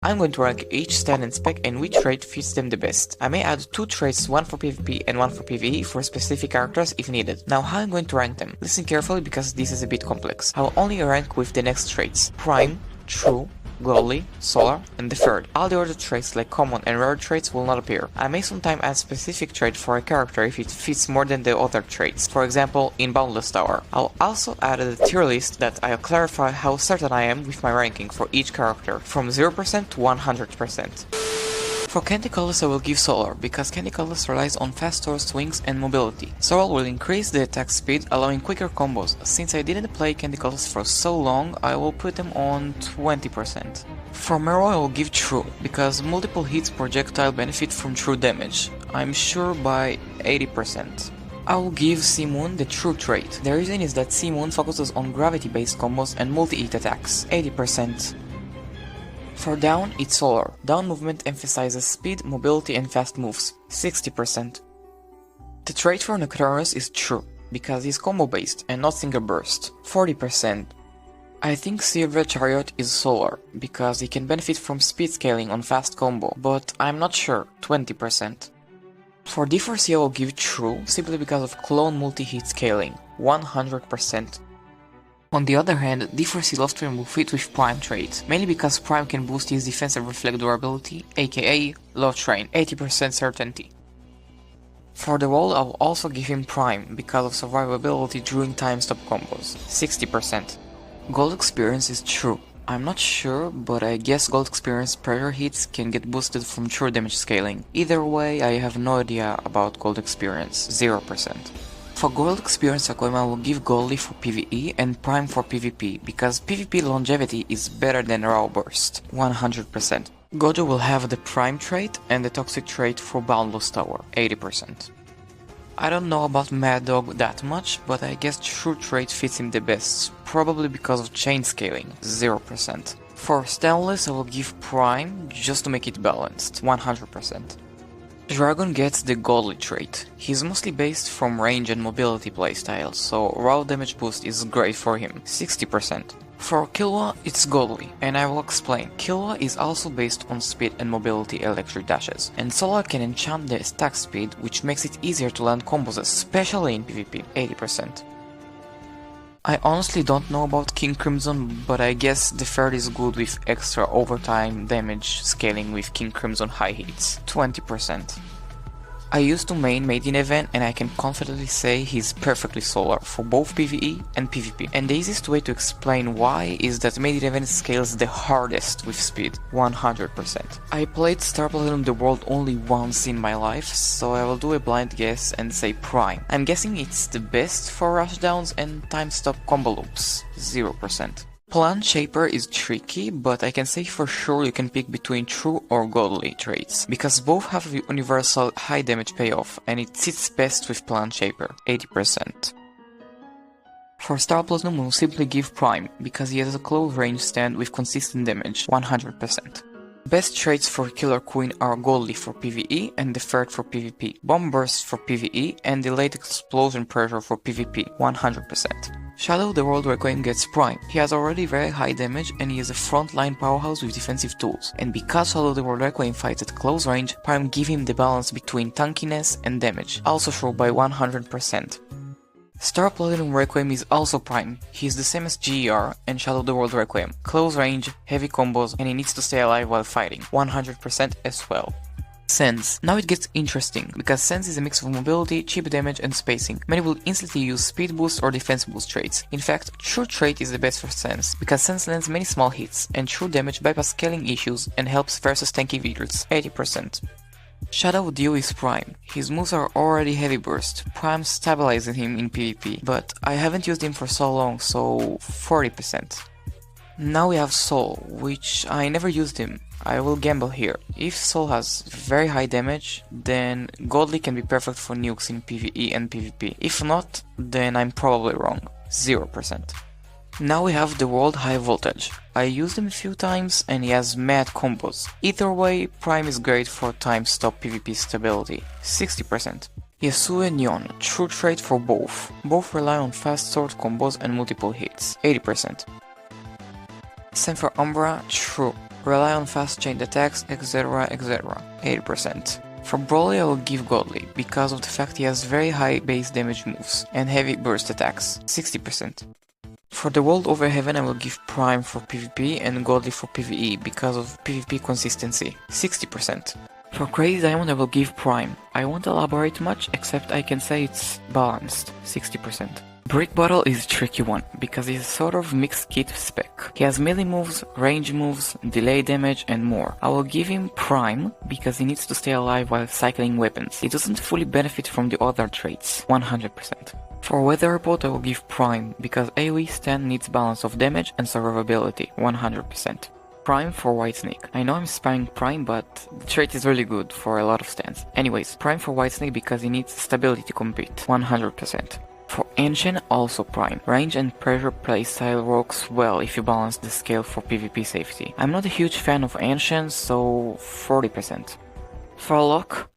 I'm going to rank each stand and spec and which trait fits them the best. I may add 2 traits, one for PvP and one for PvE for specific characters if needed. Now how I'm going to rank them? Listen carefully because this is a bit complex. I will only rank with the next traits: Prime, True, Godly, Solar, and Deferred. All the other traits like common and rare traits will not appear. I may sometimes add specific trait for a character if it fits more than the other traits, for example in Boundless Tower. I'll also add a tier list that I'll clarify how certain I am with my ranking for each character, from 0% to 100%. For Candy Colors I will give Solar, because Candy Colors relies on fast sword swings and mobility. Solar will increase the attack speed, allowing quicker combos. Since I didn't play Candy Colors for so long, I will put them on 20%. For Mero I will give True, because multiple hits projectile benefit from true damage. I'm sure by 80%. I will give Sea-Moon the True trait. The reason is that Sea-Moon focuses on gravity-based combos and multi-hit attacks. 80%. For Down, it's Solar. Down movement emphasizes speed, mobility and fast moves. 60%. The trait for Nocturnus is True, because he's combo based and not single burst. 40%. I think Silver Chariot is Solar, because he can benefit from speed scaling on fast combo, but I'm not sure. 20%. For D4C I will give True, simply because of clone multi-hit scaling. 100%. On the other hand, D4C Love Train will fit with Prime trait, mainly because Prime can boost his defensive reflect durability, aka Love Train, 80% certainty. For the Wall I will also give him Prime, because of survivability during time stop combos, 60%. Gold Experience is True. I'm not sure, but I guess Gold Experience pressure hits can get boosted from true damage scaling. Either way, I have no idea about Gold Experience, 0%. For Gold Experience Aquema I will give Goldie for PvE and Prime for PvP, because PvP longevity is better than Raw Burst, 100%. Gojo will have the Prime trait and the Toxic trait for Boundless Tower, 80%. I don't know about Mad Dog that much, but I guess True trait fits him the best, probably because of chain scaling, 0%. For Stainless I will give Prime, just to make it balanced, 100%. Dragon gets the Godly trait. He's mostly based from range and mobility playstyles, so raw damage boost is great for him, 60%. For Killua, it's Godly, and I will explain. Killua is also based on speed and mobility electric dashes, and Solar can enchant the stack speed, which makes it easier to land combos, especially in PvP, 80%. I honestly don't know about King Crimson, but I guess Deferred is good with extra overtime damage scaling with King Crimson high hits, 20%. I used to main Maiden event and I can confidently say he's perfectly Solar for both PvE and PvP. And the easiest way to explain why is that Maiden event scales the hardest with speed, 100%. I played Star Platinum the World only once in my life, so I will do a blind guess and say Prime. I'm guessing it's the best for rushdowns and time stop combo loops, 0%. Plan Shaper is tricky, but I can say for sure you can pick between True or Godly traits, because both have a universal high damage payoff, and it sits best with Plan Shaper, 80%. For Star Platinum we'll simply give Prime, because he has a close range stand with consistent damage, 100%. Best traits for Killer Queen are Godly for PvE and Deferred for PvP, Bomb Burst for PvE and Delayed Explosion Pressure for PvP, 100%. Shadow the World Requiem gets Prime. He has already very high damage and he is a frontline powerhouse with defensive tools. And because Shadow the World Requiem fights at close range, Prime give him the balance between tankiness and damage, also shown by 100%. Star Platinum Requiem is also Prime. He is the same as GER and Shadow the World Requiem. Close range, heavy combos, and he needs to stay alive while fighting, 100% as well. Sense. Now it gets interesting, because Sense is a mix of mobility, cheap damage and spacing. Many will instantly use speed boost or defense boost traits. In fact, True trait is the best for Sense, because Sense lands many small hits, and True damage bypass scaling issues and helps versus tanky builds, 80%. Shadow Dio is Prime. His moves are already heavy burst, Prime stabilizing him in PvP, but I haven't used him for so long, so 40%. Now we have Soul, which I never used him. I will gamble here. If Soul has very high damage, then Godly can be perfect for nukes in PvE and PvP. If not, then I'm probably wrong. 0%. Now we have the World High Voltage. I used him a few times and he has mad combos. Either way, Prime is great for time stop PvP stability. 60%. Yasue Neon, True trait for both. Both rely on fast sword combos and multiple hits. 80%. Same for Umbra, True. rely on fast chain attacks, etc, etc, 80%. For Broly I will give Godly, because of the fact he has very high base damage moves and heavy burst attacks, 60%. For the World Over Heaven I will give Prime for PvP and Godly for PvE because of PvP consistency, 60%. For Crazy Diamond I will give Prime. I won't elaborate much except I can say it's balanced, 60%. Brick Bottle is a tricky one, because he's sort of mixed kit Spec. He has melee moves, range moves, delay damage and more. I will give him Prime, because he needs to stay alive while cycling weapons. He doesn't fully benefit from the other traits, 100%. For Weather Report I will give Prime, because AoE stand needs balance of damage and survivability, 100%. Prime for Whitesnake. I know I'm spamming Prime, but the trait is really good for a lot of stands. Anyways, Prime for Whitesnake because he needs stability to compete, 100%. For Ancient, also Prime. Range and pressure playstyle works well if you balance the scale for PvP safety. I'm not a huge fan of Ancient, so 40%. For Locke,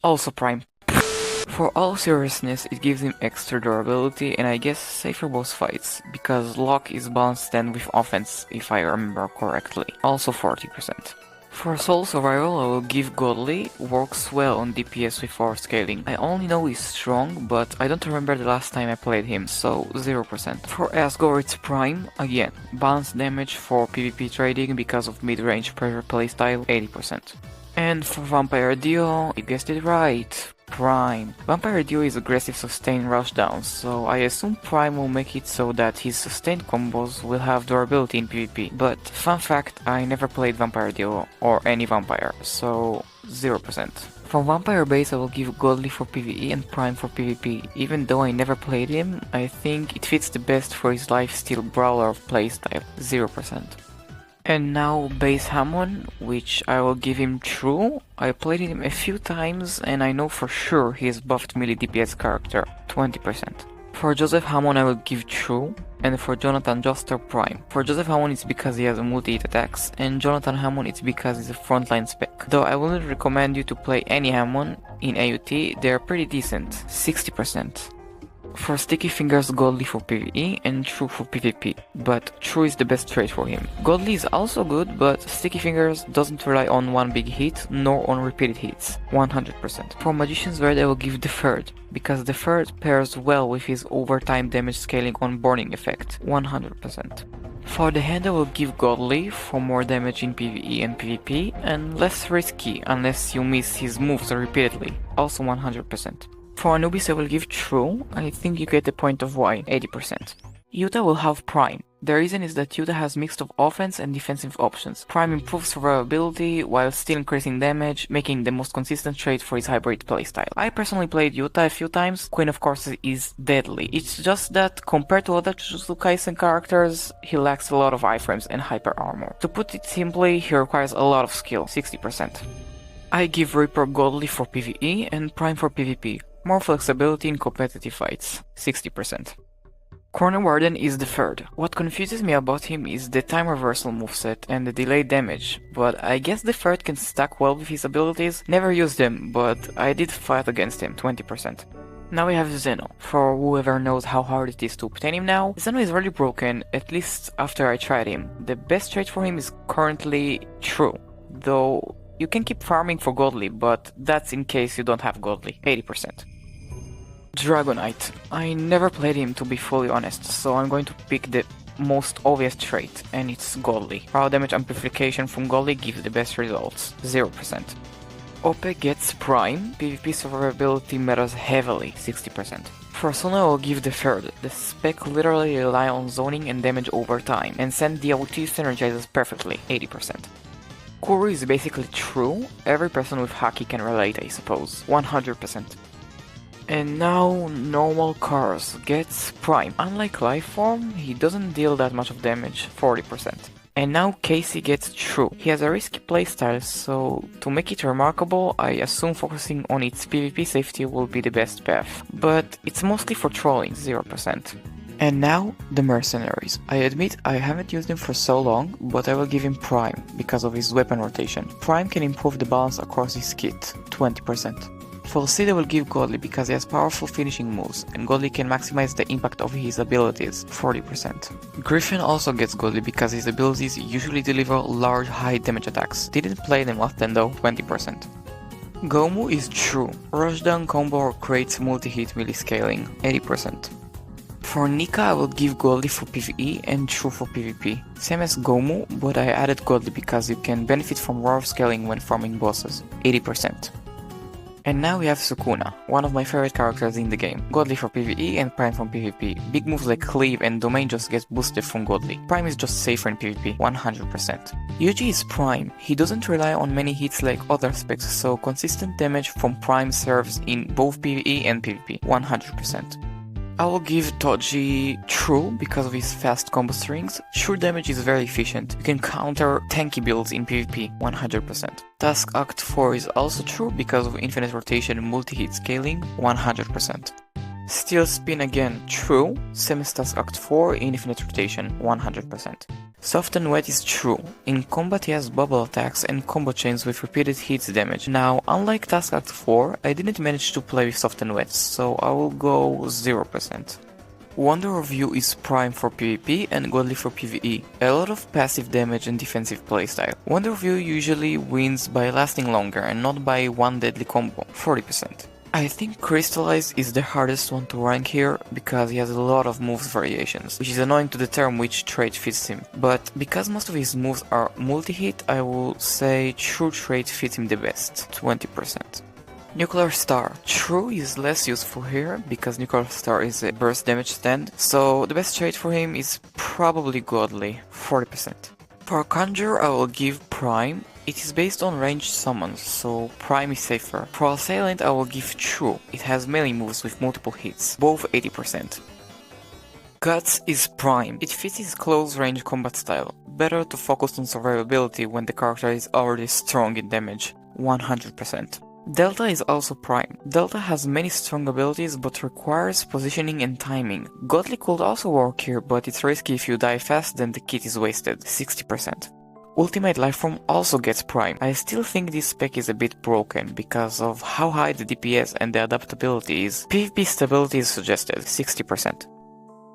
also Prime. For all seriousness, it gives him extra durability and I guess safer boss fights, because Locke is balanced stand with offense if I remember correctly, also 40%. For Soul Survival I will give Godly, works well on DPS with scaling. I only know he's strong, but I don't remember the last time I played him, so 0%. For Asgore it's Prime, again, balanced damage for PvP trading because of mid-range pressure playstyle, 80%. And for Vampire Dio, you guessed it right, Prime. Vampire Dio is aggressive sustained rushdowns, so I assume Prime will make it so that his sustained combos will have durability in PvP. But fun fact, I never played Vampire Dio or any vampire, so 0%. For Vampire Base I will give Godly for PvE and Prime for PvP. Even though I never played him, I think it fits the best for his lifesteal brawler playstyle, 0%. And now Base Hamon, which I will give him True. I played him a few times and I know for sure he is buffed melee DPS character, 20%. For Joseph Hamon I will give True, and for Jonathan Joster Prime. For Joseph Hamon it's because he has multi-hit attacks, and Jonathan Hamon it's because he's a frontline spec. Though I wouldn't recommend you to play any Hamon in AUT, they are pretty decent, 60%. For Sticky Fingers, Godly for PvE and True for PvP, but True is the best trait for him. Godly is also good, but Sticky Fingers doesn't rely on one big hit, nor on repeated hits, 100%. For Magician's Red I will give Deferred, because Deferred pairs well with his overtime damage scaling on Burning effect, 100%. For the Hand I will give Godly for more damage in PvE and PvP, and less risky unless you miss his moves repeatedly, also 100%. For Anubis I will give True, I think you get the point of why, 80%. Yuta will have Prime. The reason is that Yuta has mixed of offense and defensive options. Prime improves survivability while still increasing damage, making the most consistent trait for his hybrid playstyle. I personally played Yuta a few times. Queen of course is deadly. It's just that compared to other Jujutsu Kaisen characters, he lacks a lot of iframes and hyper armor. To put it simply, he requires a lot of skill, 60%. I give Reaper Godly for PvE and Prime for PvP. More flexibility in competitive fights, 60%. Corner Warden is Deferred. What confuses me about him is the time reversal moveset and the delayed damage, but I guess Deferred can stack well with his abilities. Never used them, but I did fight against him, 20%. Now we have Zeno. For whoever knows how hard it is to obtain him now, Zeno is really broken, at least after I tried him. The best trait for him is currently True, though you can keep farming for Godly, but that's in case you don't have Godly, 80%. Dragonite. I never played him to be fully honest, so I'm going to pick the most obvious trait, and it's Godly. Power damage amplification from Godly gives the best results, 0%. Ope gets Prime, PvP survivability matters heavily, 60%. For Suna I will give Deferred. The spec literally rely on zoning and damage over time, and send the AUT synergizes perfectly, 80%. Kuru is basically True, every person with Haki can relate I suppose, 100%. And now Normal Cars gets Prime. Unlike Lifeform, he doesn't deal that much of damage, 40%. And now Casey gets True. He has a risky playstyle, so to make it remarkable, I assume focusing on its PvP safety will be the best path. But it's mostly for trolling, 0%. And now, the Mercenaries. I admit I haven't used him for so long, but I will give him Prime, because of his weapon rotation. Prime can improve the balance across his kit, 20%. For Sid I will give Godly because he has powerful finishing moves, and Godly can maximize the impact of his abilities, 40%. Griffin also gets Godly because his abilities usually deliver large high damage attacks. Didn't play them often though, 20%. Gomu is true. Rushdown combo creates multi-hit melee scaling, 80%. For Nika I will give Godly for PvE and True for PvP. Same as Gomu, but I added Godly because you can benefit from raw scaling when farming bosses, 80%. And now we have Sukuna, one of my favorite characters in the game. Godly for PvE and Prime from PvP. Big moves like Cleave and Domain just get boosted from Godly. Prime is just safer in PvP, 100%. Yuji is Prime. He doesn't rely on many hits like other specs, so consistent damage from Prime serves in both PvE and PvP, 100%. I will give Toji True because of his fast combo strings. Sure damage is very efficient. You can counter tanky builds in PvP, 100%. Task Act 4 is also true because of infinite rotation and multi-hit scaling, 100%. Steel Spin again, true. Same as Task Act 4 in infinite rotation, 100%. Soft and Wet is true. In combat he has bubble attacks and combo chains with repeated hits damage. Now, unlike Task Act 4, I didn't manage to play with Soft and Wet, so I will go 0%. Wonder of You is Prime for PvP and Godly for PvE. A lot of passive damage and defensive playstyle. Wonder of You usually wins by lasting longer and not by one deadly combo, 40%. I think Crystallize is the hardest one to rank here because he has a lot of moves variations, which is annoying to determine which trait fits him. But because most of his moves are multi-hit, I will say True trait fits him the best, 20%. Nuclear Star. True is less useful here because Nuclear Star is a burst damage stand, so the best trait for him is probably Godly, 40%. For Conjure I will give Prime. It is based on ranged summons, so Prime is safer. For Assailant I will give True. It has melee moves with multiple hits, both 80%. Guts is Prime. It fits his close range combat style. Better to focus on survivability when the character is already strong in damage, 100%. Delta is also Prime. Delta has many strong abilities but requires positioning and timing. Godly could also work here, but it's risky if you die fast, then the kit is wasted, 60%. Ultimate Lifeform also gets Prime. I still think this spec is a bit broken because of how high the DPS and the adaptability is. PvP stability is suggested, 60%.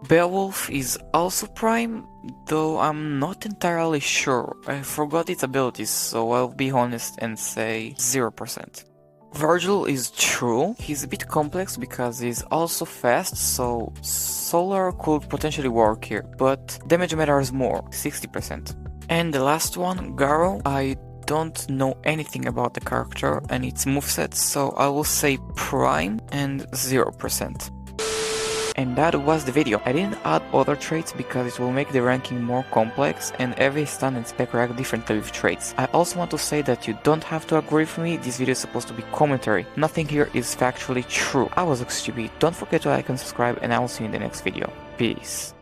Beowulf is also Prime, though I'm not entirely sure. I forgot its abilities, so I'll be honest and say 0%. Virgil is true. He's a bit complex because he's also fast, so Solar could potentially work here, but damage matters more, 60%. And the last one, Garo, I don't know anything about the character and its moveset, so I will say Prime and 0%. And that was the video. I didn't add other traits because it will make the ranking more complex and every stand and spec react differently with traits. I also want to say that you don't have to agree with me, this video is supposed to be commentary. Nothing here is factually true. I was XGB, don't forget to like and subscribe and I will see you in the next video. Peace.